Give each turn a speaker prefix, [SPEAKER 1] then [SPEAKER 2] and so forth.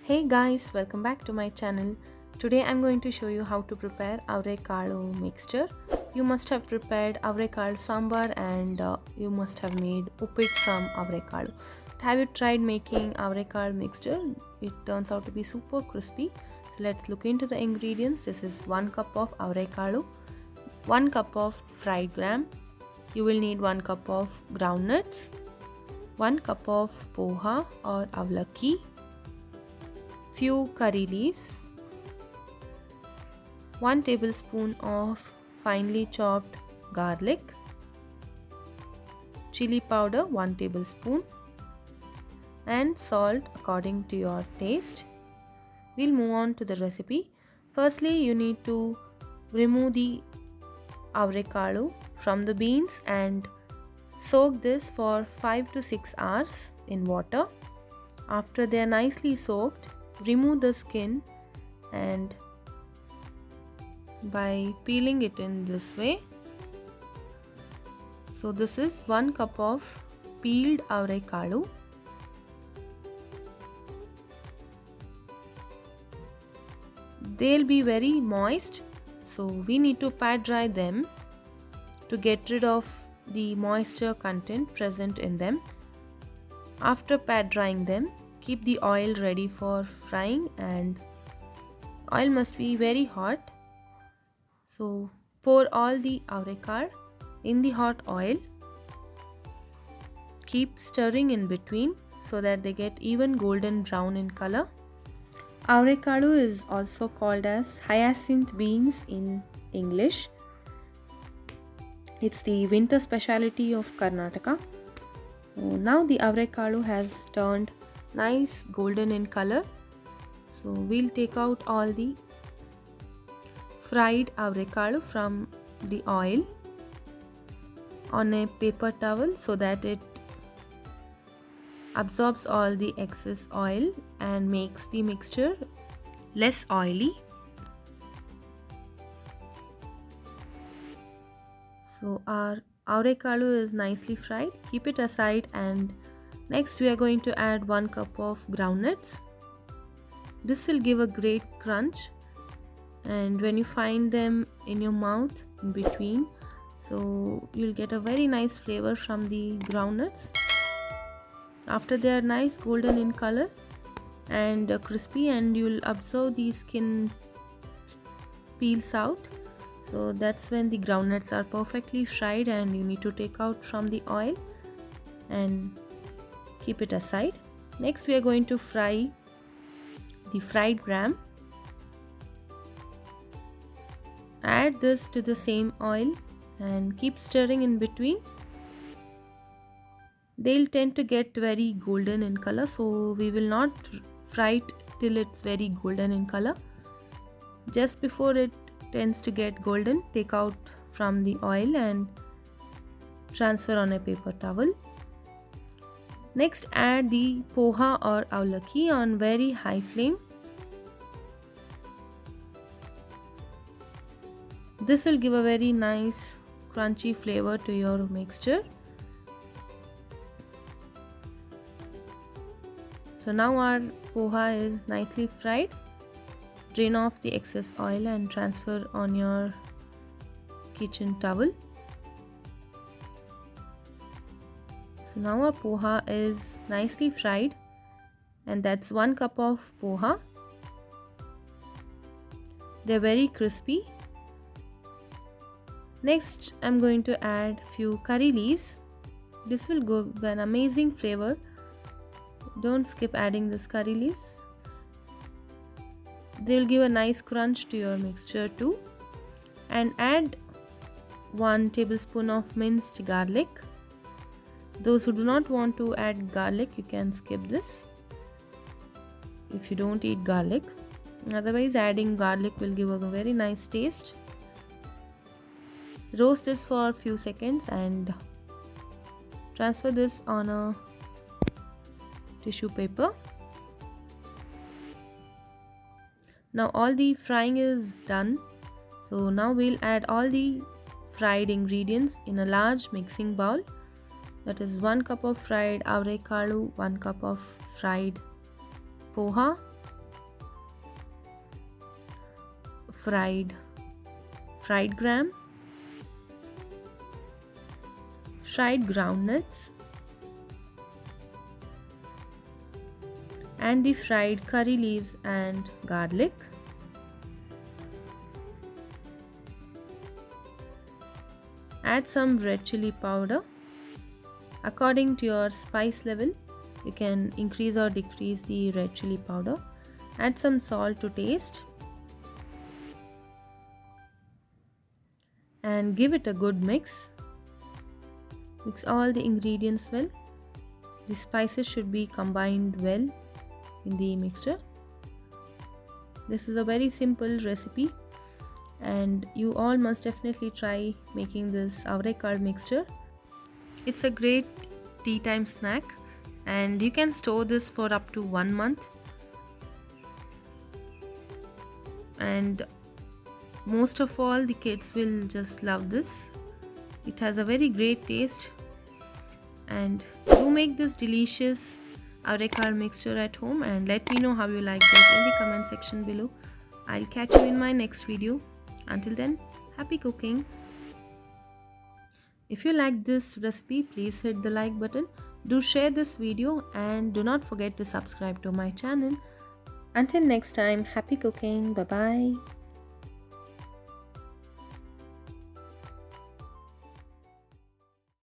[SPEAKER 1] Hey guys, welcome back to my channel. Today I'm going to show you how to prepare avrecado mixture. You must have prepared avrecado sambar and you must have made uppit from avrecado. Have you tried making avrecado mixture? It turns out to be super crispy. So let's look into the ingredients. This is 1 cup of avrecado, 1 cup of fried gram. You will need 1 cup of groundnuts, 1 cup of poha or avlaki, few curry leaves, 1 tablespoon of finely chopped garlic, chili powder 1 tablespoon, and salt according to your taste. We'll move on to the recipe. Firstly, you need to remove the avrecado from the beans and soak this for 5 to 6 hours in water. After they are nicely soaked, remove the skin and by peeling it in this way. So this is 1 cup of peeled avrecado. They'll be very moist, so we need to pat dry them to get rid of the moisture content present in them. After pat drying them, keep the oil ready for frying, and oil must be very hot. So pour all the avrecado in the hot oil. Keep stirring in between so that they get even golden brown in color. Avrecado is also called as hyacinth beans in English. It's the winter specialty of Karnataka. Now the avrecado has turned nice golden in color. So we'll take out all the fried avrecado from the oil on a paper towel so that it absorbs all the excess oil and makes the mixture less oily. So our avrecado is nicely fried. Keep it aside, and next we are going to add 1 cup of groundnuts. This will give a great crunch, and when you find them in your mouth in between, so you'll get a very nice flavor from the groundnuts. After they are nice golden in color and crispy, and you'll observe the skin peels out, so that's when the groundnuts are perfectly fried and you need to take out from the oil and keep it aside. Next we are going to fry the fried gram. Add this to the same oil and keep stirring in between. They'll tend to get very golden in color, so we will not fry it till it's very golden in color. Just before it tends to get golden, take out from the oil and transfer on a paper towel. Next, add the poha or avlaki on very high flame. This will give a very nice crunchy flavor to your mixture. So now our poha is nicely fried. Drain off the excess oil and transfer on your kitchen towel. So now our poha is nicely fried, and that's 1 cup of poha. They're very crispy. Next I'm going to add few curry leaves. This will give an amazing flavor. Don't skip adding this curry leaves. They'll give a nice crunch to your mixture too. And add 1 tablespoon of minced garlic. Those who do not want to add garlic, you can skip this if you don't eat garlic. Otherwise, adding garlic will give a very nice taste. Roast this for a few seconds and transfer this on a tissue paper. Now all the frying is done, so now we'll add all the fried ingredients in a large mixing bowl. That is 1 cup of fried avrecado, 1 cup of fried poha, fried gram, fried groundnuts, and the fried curry leaves and garlic. Add some red chili powder. According to your spice level, you can increase or decrease the red chili powder. Add some salt to taste and give it a good mix. Mix all the ingredients well. The spices should be combined well in the mixture. This is a very simple recipe and you all must definitely try making this avrekal mixture. It's a great tea time snack and you can store this for up to 1 month. And most of all, the kids will just love this. It has a very great taste. And do make this delicious avrekal mixture at home and let me know how you like it in the comment section below. I'll catch you in my next video. Until then, happy cooking. If you like this recipe, please hit the like button. Do share this video and do not forget to subscribe to my channel. Until next time, happy cooking. Bye bye.